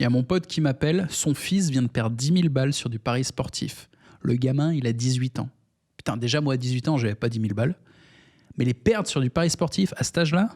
Il y a mon pote qui m'appelle, son fils vient de perdre 10 000 balles sur du pari sportif. Le gamin, il a 18 ans. Putain, déjà, moi, à 18 ans, j'avais pas 10 000 balles. Mais les perdre sur du pari sportif à cet âge-là.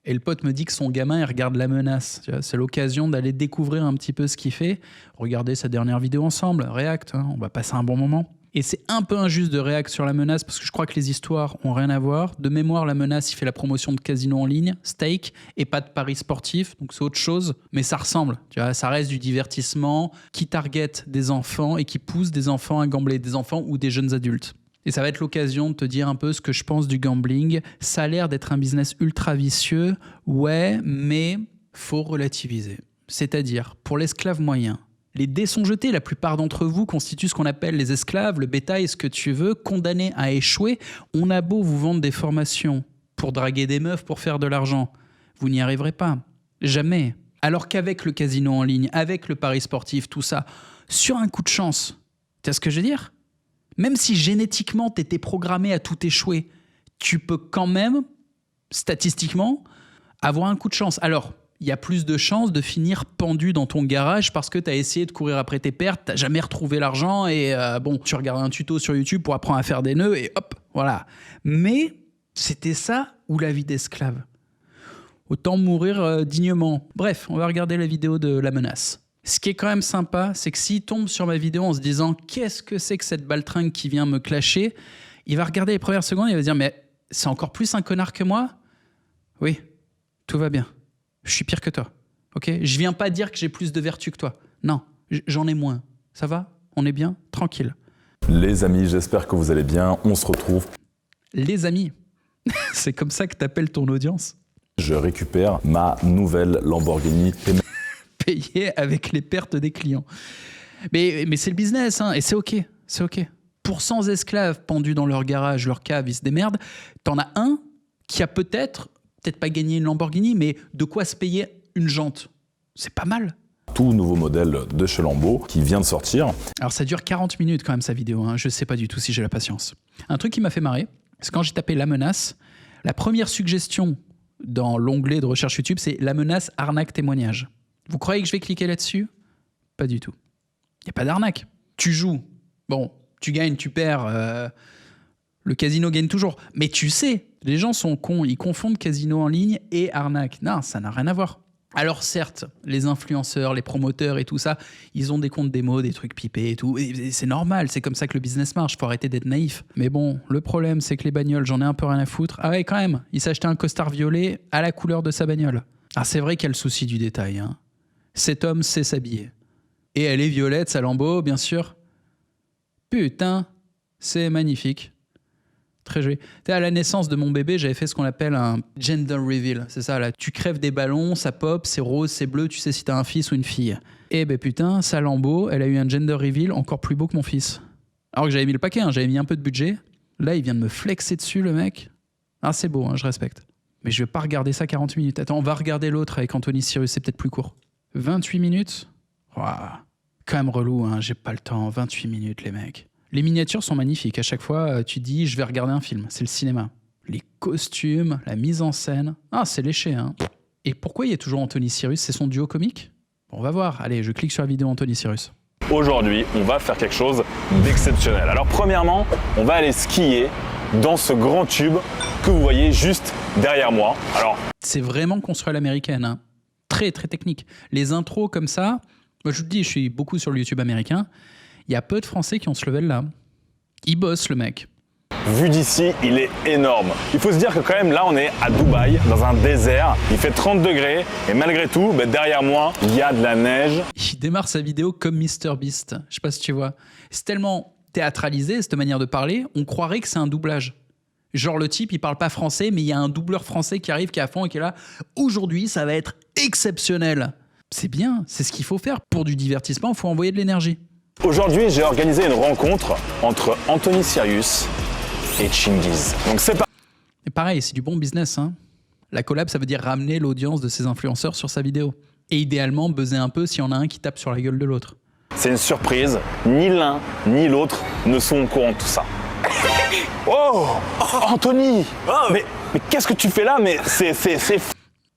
Et le pote me dit que son gamin, il regarde La Menace. Tu vois, c'est l'occasion d'aller découvrir un petit peu ce qu'il fait. Regarder sa dernière vidéo ensemble, React, hein, on va passer un bon moment. Et c'est un peu injuste de React sur La Menace parce que je crois que les histoires ont rien à voir. De mémoire, La Menace, il fait la promotion de casino en ligne, stake, et pas de paris sportifs, donc c'est autre chose. Mais ça ressemble, tu vois, ça reste du divertissement qui target des enfants et qui pousse des enfants à gambler, des enfants ou des jeunes adultes. Et ça va être l'occasion de te dire un peu ce que je pense du gambling. Ça a l'air d'être un business ultra vicieux, ouais, mais faut relativiser. C'est-à-dire, pour l'esclave moyen, les dés sont jetés, la plupart d'entre vous constituent ce qu'on appelle les esclaves, le bétail, ce que tu veux, condamnés à échouer. On a beau vous vendre des formations pour draguer des meufs, pour faire de l'argent, vous n'y arriverez pas. Jamais. Alors qu'avec le casino en ligne, avec le pari sportif, tout ça, sur un coup de chance, tu vois ce que je veux dire ? Même si génétiquement, tu étais programmé à tout échouer, tu peux quand même, statistiquement, avoir un coup de chance. Alors, il y a plus de chances de finir pendu dans ton garage parce que tu as essayé de courir après tes pertes, tu n'as jamais retrouvé l'argent et tu regardes un tuto sur YouTube pour apprendre à faire des nœuds et hop, voilà. Mais c'était ça ou la vie d'esclave. Autant mourir dignement. Bref, on va regarder la vidéo de La Menace. Ce qui est quand même sympa, c'est que s'il tombe sur ma vidéo en se disant « Qu'est-ce que c'est que cette baltringue qui vient me clasher ?» Il va regarder les premières secondes et il va dire « Mais c'est encore plus un connard que moi ?» Oui, tout va bien. Je suis pire que toi. Ok ? Je viens pas dire que j'ai plus de vertu que toi. Non, j'en ai moins. Ça va ? On est bien ? Tranquille. Les amis, j'espère que vous allez bien. On se retrouve. Les amis, c'est comme ça que t'appelles ton audience ? Je récupère ma nouvelle Lamborghini. Payé avec les pertes des clients. Mais c'est le business, hein, et c'est OK. C'est OK. Pour 100 esclaves pendus dans leur garage, leur cave, ils se démerdent, t'en as un qui a peut-être pas gagné une Lamborghini, mais de quoi se payer une jante. C'est pas mal. Tout nouveau modèle de chez Lambo qui vient de sortir. Alors ça dure 40 minutes quand même sa vidéo, hein. Je sais pas du tout si j'ai la patience. Un truc qui m'a fait marrer, c'est quand j'ai tapé La Menace, la première suggestion dans l'onglet de recherche YouTube, c'est La Menace arnaque témoignage. Vous croyez que je vais cliquer là-dessus ? Pas du tout. Il n'y a pas d'arnaque. Tu joues. Bon, tu gagnes, tu perds. Le casino gagne toujours. Mais tu sais, les gens sont cons. Ils confondent casino en ligne et arnaque. Non, ça n'a rien à voir. Alors certes, les influenceurs, les promoteurs et tout ça, ils ont des comptes démo, des trucs pipés et tout. Et c'est normal, c'est comme ça que le business marche. Faut arrêter d'être naïf. Mais bon, le problème, c'est que les bagnoles, j'en ai un peu rien à foutre. Ah ouais, quand même, il s'est acheté un costard violet à la couleur de sa bagnole. Ah, c'est vrai qu'il y a le souci du détail, hein. Cet homme sait s'habiller. Et elle est violette, sa Lambo, bien sûr. Putain, c'est magnifique. Très joli. À la naissance de mon bébé, j'avais fait ce qu'on appelle un gender reveal. C'est ça, là. Tu crèves des ballons, ça pop, c'est rose, c'est bleu, tu sais si t'as un fils ou une fille. Et ben putain, sa Lambo, elle a eu un gender reveal encore plus beau que mon fils. Alors que j'avais mis le paquet, hein, j'avais mis un peu de budget. Là, il vient de me flexer dessus, le mec. Ah, c'est beau, hein, je respecte. Mais je vais pas regarder ça 40 minutes. Attends, on va regarder l'autre avec Anthony Cyrus, c'est peut-être plus court. 28 minutes ? Ouah, quand même relou, hein, j'ai pas le temps. 28 minutes, les mecs. Les miniatures sont magnifiques. À chaque fois, tu dis, je vais regarder un film. C'est le cinéma. Les costumes, la mise en scène. Ah, c'est léché, hein. Et pourquoi il y a toujours Anthony Cyrus ? C'est son duo comique ? Bon, on va voir. Allez, je clique sur la vidéo Anthony Cyrus. Aujourd'hui, on va faire quelque chose d'exceptionnel. Alors premièrement, on va aller skier dans ce grand tube que vous voyez juste derrière moi. Alors, c'est vraiment construit à l'américaine, hein. Très, très technique. Les intros comme ça, moi je vous dis, je suis beaucoup sur le YouTube américain. Il y a peu de Français qui ont ce level-là. Il bosse, le mec. Vu d'ici, il est énorme. Il faut se dire que quand même là, on est à Dubaï, dans un désert. Il fait 30 degrés et malgré tout, derrière moi, il y a de la neige. Il démarre sa vidéo comme MrBeast. Je sais pas si tu vois. C'est tellement théâtralisé, cette manière de parler, on croirait que c'est un doublage. Genre le type, il parle pas français, mais il y a un doubleur français qui arrive, qui est à fond et qui est là. Aujourd'hui, ça va être exceptionnel. C'est bien, c'est ce qu'il faut faire. Pour du divertissement, il faut envoyer de l'énergie. Aujourd'hui, j'ai organisé une rencontre entre Anthony Cyrus et Chingiz. Donc c'est pas... Et pareil, c'est du bon business, hein. La collab, ça veut dire ramener l'audience de ses influenceurs sur sa vidéo. Et idéalement, buzzer un peu s'il y en a un qui tape sur la gueule de l'autre. C'est une surprise. Ni l'un ni l'autre ne sont au courant de tout ça. Oh, Anthony, mais qu'est-ce que tu fais là? Mais c'est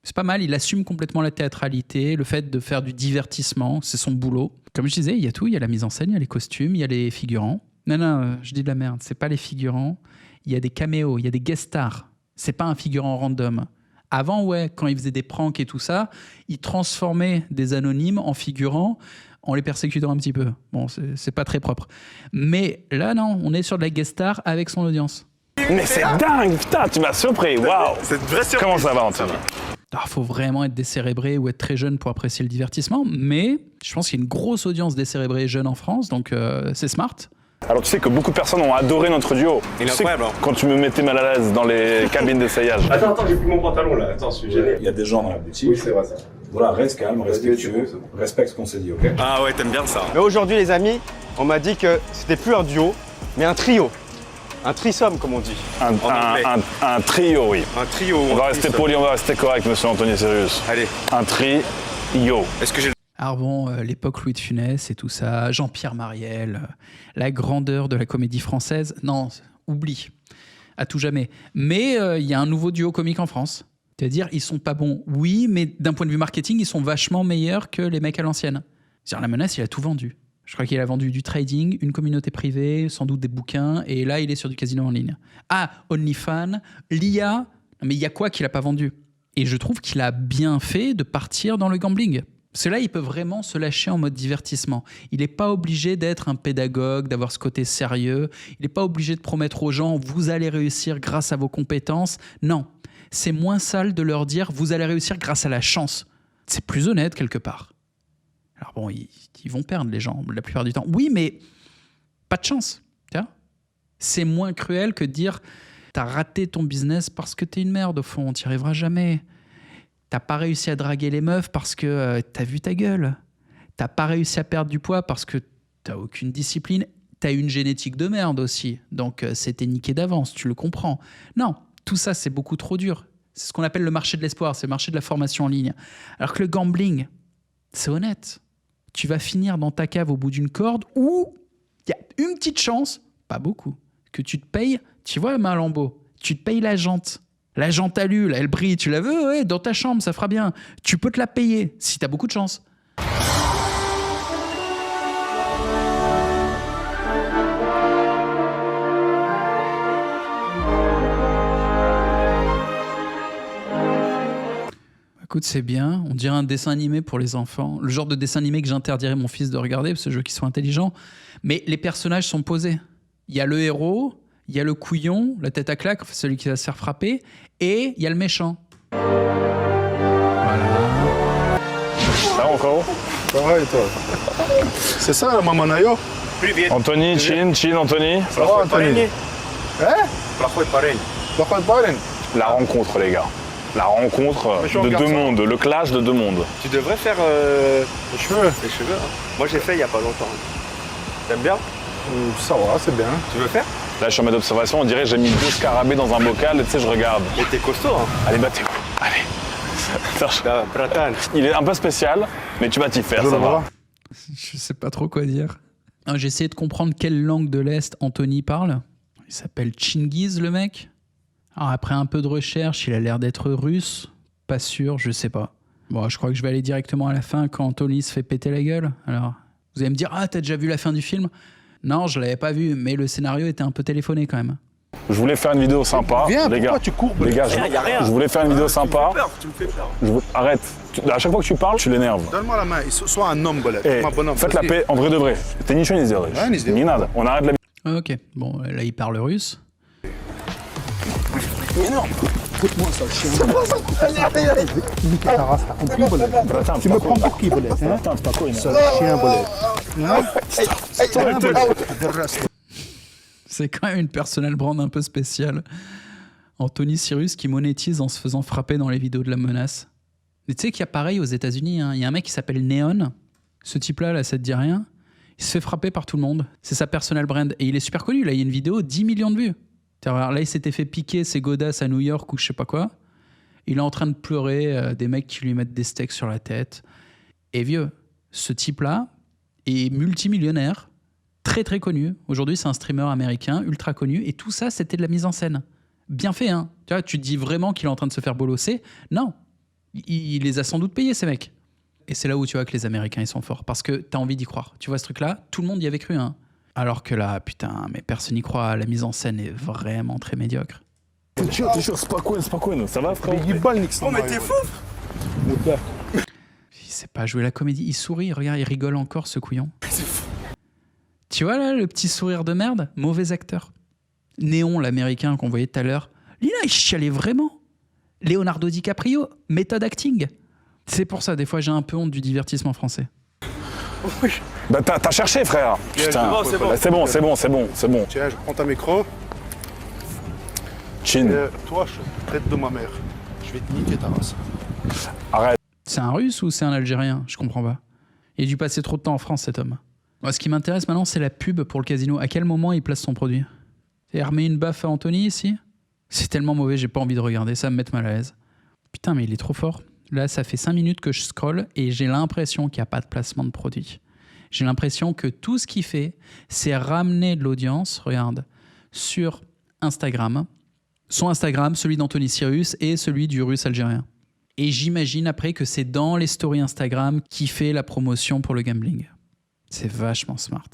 C'est pas mal, il assume complètement la théâtralité, le fait de faire du divertissement, c'est son boulot. Comme je disais, il y a tout, il y a la mise en scène, il y a les costumes, il y a les figurants. Non, je dis de la merde, c'est pas les figurants, il y a des caméos, il y a des guest stars. C'est pas un figurant random. Avant, ouais, quand il faisait des pranks et tout ça, il transformait des anonymes en figurants en les persécutant un petit peu. Bon, c'est pas très propre. Mais là, non, on est sur de la guest star avec son audience. Mais c'est dingue, putain, tu m'as surpris, waouh. C'est une vraie surprise. Comment ça va, Anthony? Alors, faut vraiment être décérébré ou être très jeune pour apprécier le divertissement, mais je pense qu'il y a une grosse audience décérébrée jeune en France, donc c'est smart. Alors tu sais que beaucoup de personnes ont adoré notre duo. Il est Tu sais incroyable, hein. quand tu me mettais mal à l'aise dans les cabines d'essayage. Attends, j'ai plus mon pantalon là. Attends, je suis gêné. Il y a des gens dans la boutique. Oui, c'est vrai ça. Voilà, reste calme, respectueux, respecte ce qu'on s'est dit, ok? Ah ouais, t'aimes bien ça. Mais aujourd'hui, les amis, on m'a dit que c'était plus un duo, mais un trio. Un threesome, comme on dit. Un trio, oui. Un trio. On va rester poli, on va rester correct, monsieur Anthony Sirius. Allez. Un trio. Est-ce que j'ai Alors bon, l'époque Louis de Funès et tout ça, Jean-Pierre Mariel, la grandeur de la comédie française, non, oublie, à tout jamais. Mais il y a un nouveau duo comique en France. C'est-à-dire, ils sont pas bons, oui, mais d'un point de vue marketing, ils sont vachement meilleurs que les mecs à l'ancienne. C'est-à-dire, La Menace, il a tout vendu. Je crois qu'il a vendu du trading, une communauté privée, sans doute des bouquins, et là, il est sur du casino en ligne. Ah, OnlyFans, l'IA, mais il y a quoi qu'il n'a pas vendu? Et je trouve qu'il a bien fait de partir dans le gambling. Parce que là, il peut vraiment se lâcher en mode divertissement. Il n'est pas obligé d'être un pédagogue, d'avoir ce côté sérieux. Il n'est pas obligé de promettre aux gens « vous allez réussir grâce à vos compétences ». Non, c'est moins sale de leur dire « vous allez réussir grâce à la chance ». C'est plus honnête quelque part. Alors bon, ils vont perdre les gens la plupart du temps. Oui, mais pas de chance. C'est moins cruel que de dire « t'as raté ton business parce que t'es une merde au fond, t'y arriveras jamais ». T'as pas réussi à draguer les meufs parce que t'as vu ta gueule. T'as pas réussi à perdre du poids parce que t'as aucune discipline. T'as une génétique de merde aussi. Donc c'était niqué d'avance, tu le comprends. Non, tout ça c'est beaucoup trop dur. C'est ce qu'on appelle le marché de l'espoir, c'est le marché de la formation en ligne. Alors que le gambling, c'est honnête. Tu vas finir dans ta cave au bout d'une corde où il y a une petite chance, pas beaucoup, que tu te payes, tu vois un lambeau, tu te payes la jante. La jante alu, là, elle brille, tu la veux? Ouais, dans ta chambre, ça fera bien. Tu peux te la payer, si t'as beaucoup de chance. Écoute, c'est bien. On dirait un dessin animé pour les enfants. Le genre de dessin animé que j'interdirais à mon fils de regarder, parce que je veux qu'ils soient intelligents. Mais les personnages sont posés. Il y a le héros... Il y a le couillon, la tête à claque, celui qui va se faire frapper, et il y a le méchant. Voilà. Ça va encore? Ça va et toi? C'est ça la maman Nayo? Anthony, Chin, Anthony. Ça va Anthony? La rencontre les gars. La rencontre de deux mondes, le clash de deux mondes. Tu devrais faire Les cheveux. les cheveux. Hein. Moi, j'ai fait il y a pas longtemps. T'aimes bien? Ça va, c'est bien. Tu veux faire? Là, je suis en mode observation, on dirait que j'ai mis 2 scarabées dans un bocal et tu sais, je regarde. Mais t'es costaud, hein? Allez, battez-vous. Allez. Là, Bratan. Il est un peu spécial, mais tu vas t'y faire, ça va. Je sais pas trop quoi dire. J'ai essayé de comprendre quelle langue de l'Est Anthony parle. Il s'appelle Chingiz, le mec. Alors après un peu de recherche, il a l'air d'être russe. Pas sûr, je sais pas. Bon, je crois que je vais aller directement à la fin quand Anthony se fait péter la gueule. Alors, vous allez me dire, ah, t'as déjà vu la fin du film? Non, je l'avais pas vu, mais le scénario était un peu téléphoné quand même. Je voulais faire une vidéo sympa. Viens, les gars. pourquoi tu courbes? Les gars, je voulais faire une vidéo sympa. Tu me fais peur. Arrête. À chaque fois que tu parles, tu l'énerves. Donne-moi la main, sois un homme, Bolet. Eh, Un bonhomme. faites la paix en vrai de vrai. T'es ni chaud ni zéro. Ouais, ni zéro. Ni nada. On arrête la... Ok, bon, là il parle russe. Écoute-moi ça, chien. Nique ta race, t'as compris, Bolet? Tu me prends pour qui, Bolet? Sale chien, Bolet. C'est quand même une personal brand un peu spéciale. Anthony Sirius qui monétise en se faisant frapper dans les vidéos de La Menace. Mais tu sais qu'il y a pareil aux États-Unis. Il y a un mec qui s'appelle Neon. Ce type-là, là, ça te dit rien? Il se fait frapper par tout le monde. C'est sa personal brand. Et il est super connu. Là, il y a une vidéo, 10 millions de vues. Alors là, il s'était fait piquer ses godasses à New York ou je sais pas quoi. Il est en train de pleurer, des mecs qui lui mettent des steaks sur la tête. Et vieux, ce type-là est multimillionnaire, très très connu. Aujourd'hui, c'est un streamer américain, ultra connu. Et tout ça, c'était de la mise en scène. Bien fait, hein. Tu vois, tu te dis vraiment qu'il est en train de se faire bolosser? Non. Il les a sans doute payés, ces mecs. Et c'est là où tu vois que les Américains, ils sont forts. Parce que t'as envie d'y croire. Tu vois ce truc-là, tout le monde y avait cru. Hein. Alors que là, putain, mais personne n'y croit. La mise en scène est vraiment très médiocre. Ты чё, спокойно, ça va, frère? Ебальник Oh, mais t'es fou! Il sait pas jouer la comédie. Il sourit, regarde, il rigole encore, ce couillon. Tu vois là, le petit sourire de merde? Mauvais acteur. Néon, l'américain qu'on voyait tout à l'heure. Lui là, il chialait vraiment. Leonardo DiCaprio, méthode acting. C'est pour ça, des fois, j'ai un peu honte du divertissement français. Bah t'as cherché, frère. Putain, c'est bon. Tiens, je prends ta micro. Chin. Et toi, je traite de ma mère. Je vais te niquer ta race. Arrête. C'est un Russe ou c'est un Algérien? Je comprends pas. Il a dû passer trop de temps en France, cet homme. Moi, ce qui m'intéresse maintenant, c'est la pub pour le casino. À quel moment il place son produit? Il remet une baffe à Anthony ici? C'est tellement mauvais, j'ai pas envie de regarder, ça me met mal à l'aise. Putain, mais il est trop fort. Là, ça fait 5 minutes que je scrolle et j'ai l'impression qu'il n'y a pas de placement de produit. J'ai l'impression que tout ce qu'il fait, c'est ramener de l'audience, regarde, sur Instagram. Son Instagram, celui d'Anthony Cyrus et celui du Russe algérien. Et j'imagine après que c'est dans les stories Instagram qu'il fait la promotion pour le gambling. C'est vachement smart.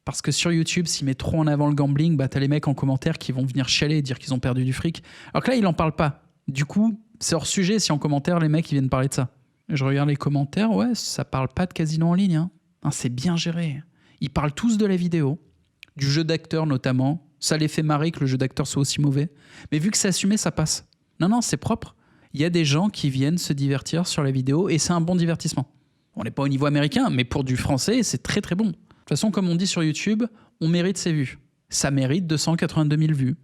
Parce que sur YouTube, s'il met trop en avant le gambling, bah t'as les mecs en commentaire qui vont venir chialer et dire qu'ils ont perdu du fric. Alors que là, il en parle pas. Du coup, c'est hors sujet si en commentaire, les mecs ils viennent parler de ça. Je regarde les commentaires, ouais, ça parle pas de casino en ligne. Hein. Hein, c'est bien géré. Ils parlent tous de la vidéo, du jeu d'acteur notamment. Ça les fait marrer que le jeu d'acteur soit aussi mauvais. Mais vu que c'est assumé, ça passe. Non, c'est propre. Il y a des gens qui viennent se divertir sur la vidéo et c'est un bon divertissement. On n'est pas au niveau américain, mais pour du français, c'est très très bon. De toute façon, comme on dit sur YouTube, on mérite ses vues. Ça mérite 282 000 vues.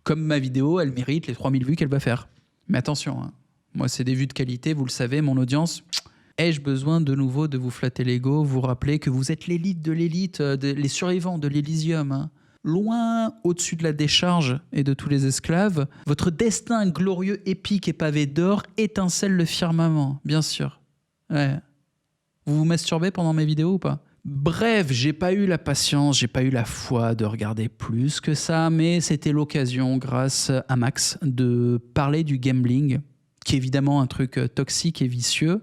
Comme ma vidéo, elle mérite les 3000 vues qu'elle va faire. Mais attention, hein. Moi, c'est des vues de qualité, vous le savez, mon audience. Ai-je besoin de nouveau de vous flatter l'ego, vous rappeler que vous êtes l'élite de l'élite, les survivants de l'Elysium, hein. Loin au-dessus de la décharge et de tous les esclaves, votre destin glorieux, épique et pavé d'or étincelle le firmament, bien sûr. Ouais. Vous vous masturbez pendant mes vidéos ou pas? Bref, j'ai pas eu la patience, j'ai pas eu la foi de regarder plus que ça, mais c'était l'occasion, grâce à Max, de parler du gambling, qui est évidemment un truc toxique et vicieux,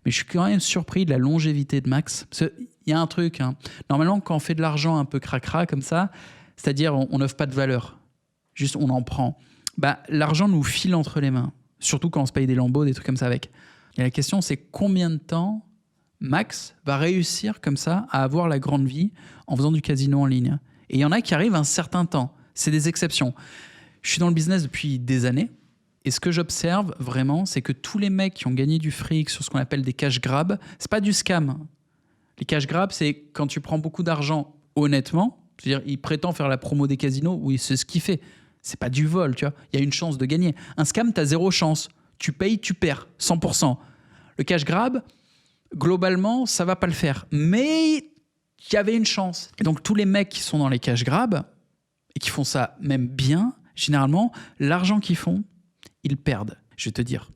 mais je suis quand même surpris de la longévité de Max. Parce qu'il y a un truc, hein. Normalement, quand on fait de l'argent un peu cracra comme ça, c'est-à-dire on n'offre pas de valeur, juste on en prend. Bah, l'argent nous file entre les mains, surtout quand on se paye des lambeaux, des trucs comme ça avec. Et la question, c'est combien de temps Max va réussir comme ça à avoir la grande vie en faisant du casino en ligne. Et il y en a qui arrivent un certain temps. C'est des exceptions. Je suis dans le business depuis des années. Et ce que j'observe vraiment, c'est que tous les mecs qui ont gagné du fric sur ce qu'on appelle des cash grabs, c'est pas du scam. Les cash grabs, c'est quand tu prends beaucoup d'argent honnêtement. C'est-à-dire, il prétend faire la promo des casinos. Oui, c'est ce qu'il fait. C'est pas du vol, tu vois. Il y a une chance de gagner. Un scam, t'as 0 chance. Tu payes, tu perds. 100%. Le cash grab, globalement, ça va pas le faire. Mais il y avait une chance. Et donc, tous les mecs qui sont dans les cash grabs et qui font ça même bien, généralement, l'argent qu'ils font, ils perdent. Je vais te dire,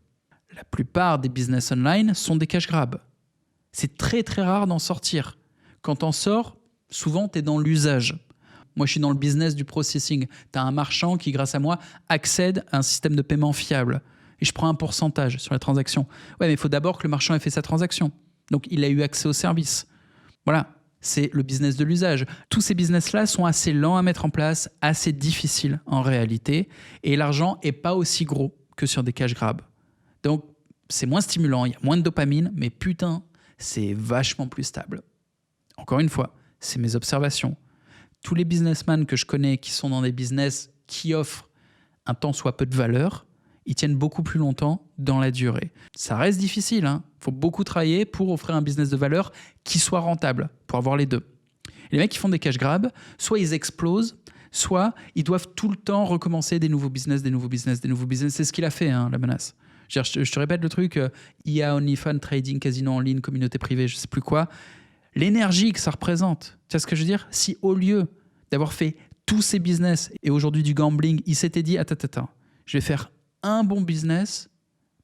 la plupart des business online sont des cash grabs. C'est très, très rare d'en sortir. Quand t'en sors, souvent, t'es dans l'usage. Moi, je suis dans le business du processing. T'as un marchand qui, grâce à moi, accède à un système de paiement fiable. Et je prends un pourcentage sur la transaction. Ouais, mais il faut d'abord que le marchand ait fait sa transaction. Donc, il a eu accès au service. Voilà, c'est le business de l'usage. Tous ces business-là sont assez lents à mettre en place, assez difficiles en réalité. Et l'argent n'est pas aussi gros que sur des cash grabs. Donc, c'est moins stimulant, il y a moins de dopamine, mais putain, c'est vachement plus stable. Encore une fois, c'est mes observations. Tous les businessmen que je connais qui sont dans des business qui offrent un tant soit peu de valeur, ils tiennent beaucoup plus longtemps dans la durée. Ça reste difficile, hein. Faut beaucoup travailler pour offrir un business de valeur qui soit rentable, pour avoir les deux. Et les mecs qui font des cash grabs, soit ils explosent, soit ils doivent tout le temps recommencer des nouveaux business. C'est ce qu'il a fait, hein, la menace. Je te répète le truc, IA, OnlyFans, trading, casino en ligne, communauté privée, je sais plus quoi. L'énergie que ça représente, tu vois ce que je veux dire? Si au lieu d'avoir fait tous ces business et aujourd'hui du gambling, il s'était dit, attends, je vais faire un bon business,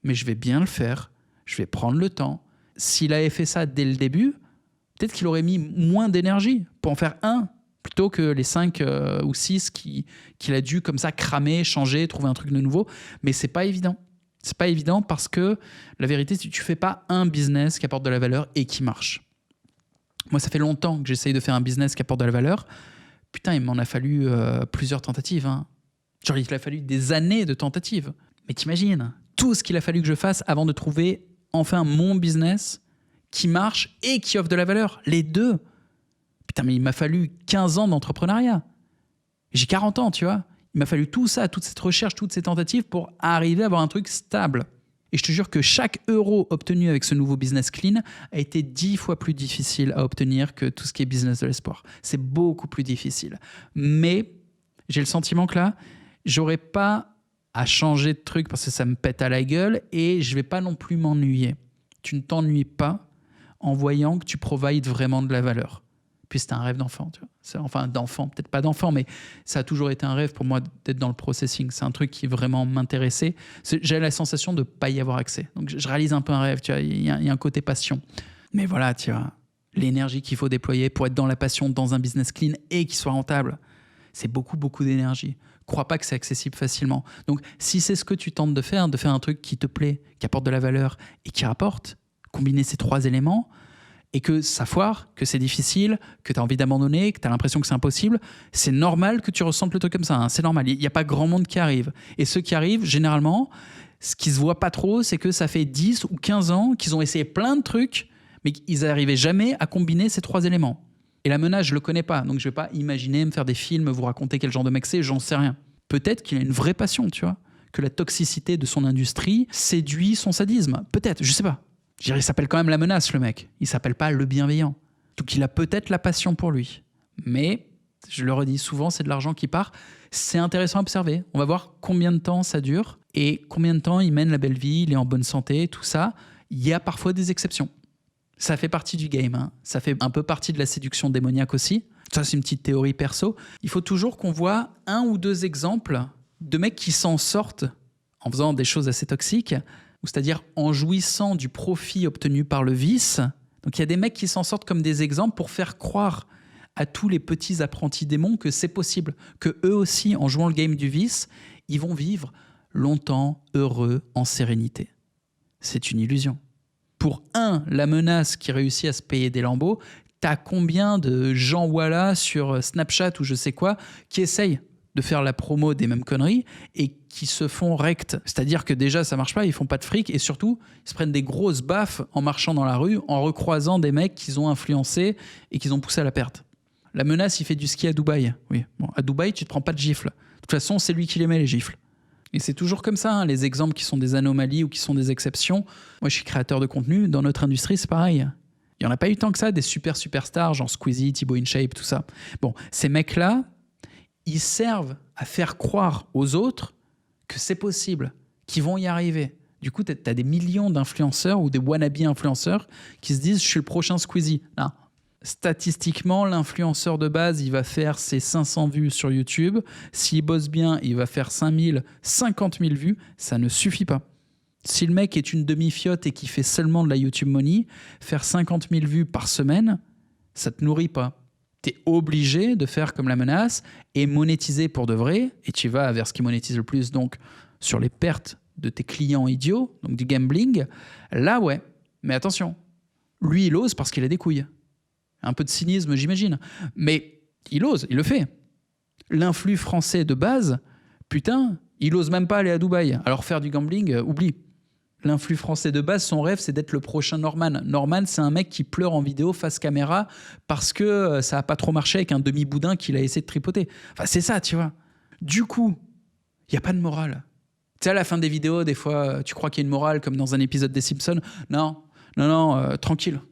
mais je vais bien le faire, je vais prendre le temps. S'il avait fait ça dès le début, peut-être qu'il aurait mis moins d'énergie pour en faire un, plutôt que les 5 ou 6 qu'il a dû comme ça cramer, changer, trouver un truc de nouveau. Mais c'est pas évident. C'est pas évident parce que la vérité, c'est que tu fais pas un business qui apporte de la valeur et qui marche. Moi, ça fait longtemps que j'essaye de faire un business qui apporte de la valeur. Putain, il m'en a fallu plusieurs tentatives. Hein. Genre, il a fallu des années de tentatives. Mais t'imagines, tout ce qu'il a fallu que je fasse avant de trouver enfin mon business qui marche et qui offre de la valeur. Les deux. Putain, mais il m'a fallu 15 ans d'entrepreneuriat. J'ai 40 ans, tu vois. Il m'a fallu tout ça, toute cette recherche, toutes ces tentatives pour arriver à avoir un truc stable. Et je te jure que chaque euro obtenu avec ce nouveau business clean a été 10 fois plus difficile à obtenir que tout ce qui est business de l'espoir. C'est beaucoup plus difficile. Mais j'ai le sentiment que là, j'aurais pas à changer de truc parce que ça me pète à la gueule et je vais pas non plus m'ennuyer. Tu ne t'ennuies pas en voyant que tu provides vraiment de la valeur. Puis c'était un rêve d'enfant, tu vois. Enfin, d'enfant, peut-être pas d'enfant, mais ça a toujours été un rêve pour moi d'être dans le processing. C'est un truc qui vraiment m'intéressait. J'ai la sensation de ne pas y avoir accès. Donc, je réalise un peu un rêve, tu vois. Il y a un côté passion. Mais voilà, tu vois, l'énergie qu'il faut déployer pour être dans la passion, dans un business clean et qui soit rentable, c'est beaucoup, beaucoup d'énergie. Crois pas que c'est accessible facilement. Donc, si c'est ce que tu tentes de faire un truc qui te plaît, qui apporte de la valeur et qui rapporte, combiner ces 3 éléments, et que ça foire, que c'est difficile, que tu as envie d'abandonner, que tu as l'impression que c'est impossible, c'est normal que tu ressentes le truc comme ça. Hein. C'est normal. Il n'y a pas grand monde qui arrive. Et ceux qui arrivent, généralement, ce qui se voit pas trop, c'est que ça fait 10 ou 15 ans qu'ils ont essayé plein de trucs, mais qu'ils n'arrivaient jamais à combiner ces 3 éléments. Et la menace, je ne le connais pas. Donc, je ne vais pas imaginer me faire des films, vous raconter quel genre de mec c'est, j'en sais rien. Peut-être qu'il a une vraie passion, tu vois, que la toxicité de son industrie séduit son sadisme. Peut-être, je sais pas. Je dirais, il s'appelle quand même la menace, le mec. Il s'appelle pas le bienveillant. Donc il a peut-être la passion pour lui. Mais, je le redis souvent, c'est de l'argent qui part. C'est intéressant à observer. On va voir combien de temps ça dure et combien de temps il mène la belle vie, il est en bonne santé, tout ça. Il y a parfois des exceptions. Ça fait partie du game. Hein. Ça fait un peu partie de la séduction démoniaque aussi. Ça, c'est une petite théorie perso. Il faut toujours qu'on voit 1 ou 2 exemples de mecs qui s'en sortent en faisant des choses assez toxiques, c'est-à-dire en jouissant du profit obtenu par le vice. Donc il y a des mecs qui s'en sortent comme des exemples pour faire croire à tous les petits apprentis démons que c'est possible, que eux aussi, en jouant le game du vice, ils vont vivre longtemps, heureux, en sérénité. C'est une illusion. Pour la menace qui réussit à se payer des lambeaux, t'as combien de gens voilà sur Snapchat ou je sais quoi qui essayent de faire la promo des mêmes conneries et qui se font rectes. C'est-à-dire que déjà, ça marche pas, ils font pas de fric et surtout, ils se prennent des grosses baffes en marchant dans la rue, en recroisant des mecs qu'ils ont influencés et qu'ils ont poussés à la perte. La menace, il fait du ski à Dubaï. Oui, bon, à Dubaï, tu te prends pas de gifles. De toute façon, c'est lui qui les met, les gifles. Et c'est toujours comme ça, hein, les exemples qui sont des anomalies ou qui sont des exceptions. Moi, je suis créateur de contenu. Dans notre industrie, c'est pareil. Il n'y en a pas eu tant que ça, des superstars, genre Squeezie, Thibaut InShape, tout ça. Bon, ces mecs-là, ils servent à faire croire aux autres que c'est possible, qu'ils vont y arriver. Du coup, tu as des millions d'influenceurs ou des wannabe influenceurs qui se disent « je suis le prochain Squeezie ». Non. Statistiquement, l'influenceur de base, il va faire ses 500 vues sur YouTube. S'il bosse bien, il va faire 5000, 50 000 vues. Ça ne suffit pas. Si le mec est une demi-fiotte et qui fait seulement de la YouTube Money, faire 50 000 vues par semaine, ça ne te nourrit pas. Tu es obligé de faire comme la menace et monétiser pour de vrai. Et tu vas vers ce qui monétise le plus, donc sur les pertes de tes clients idiots, donc du gambling. Là, ouais. Mais attention, lui, il ose parce qu'il a des couilles. Un peu de cynisme, j'imagine. Mais il ose, il le fait. L'influx français de base, putain, il ose même pas aller à Dubaï. Alors faire du gambling, oublie. L'influx français de base, son rêve, c'est d'être le prochain Norman. Norman, c'est un mec qui pleure en vidéo face caméra parce que ça n'a pas trop marché avec un demi-boudin qu'il a essayé de tripoter. Enfin, c'est ça, tu vois. Du coup, il n'y a pas de morale. Tu sais, à la fin des vidéos, des fois, tu crois qu'il y a une morale, comme dans un épisode des Simpsons. Non, tranquille.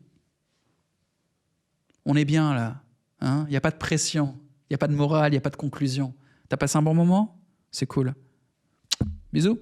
On est bien, là. Il n'y a pas de pression. Il n'y a pas de morale, il n'y a pas de conclusion. T'as passé un bon moment ? C'est cool. Bisous.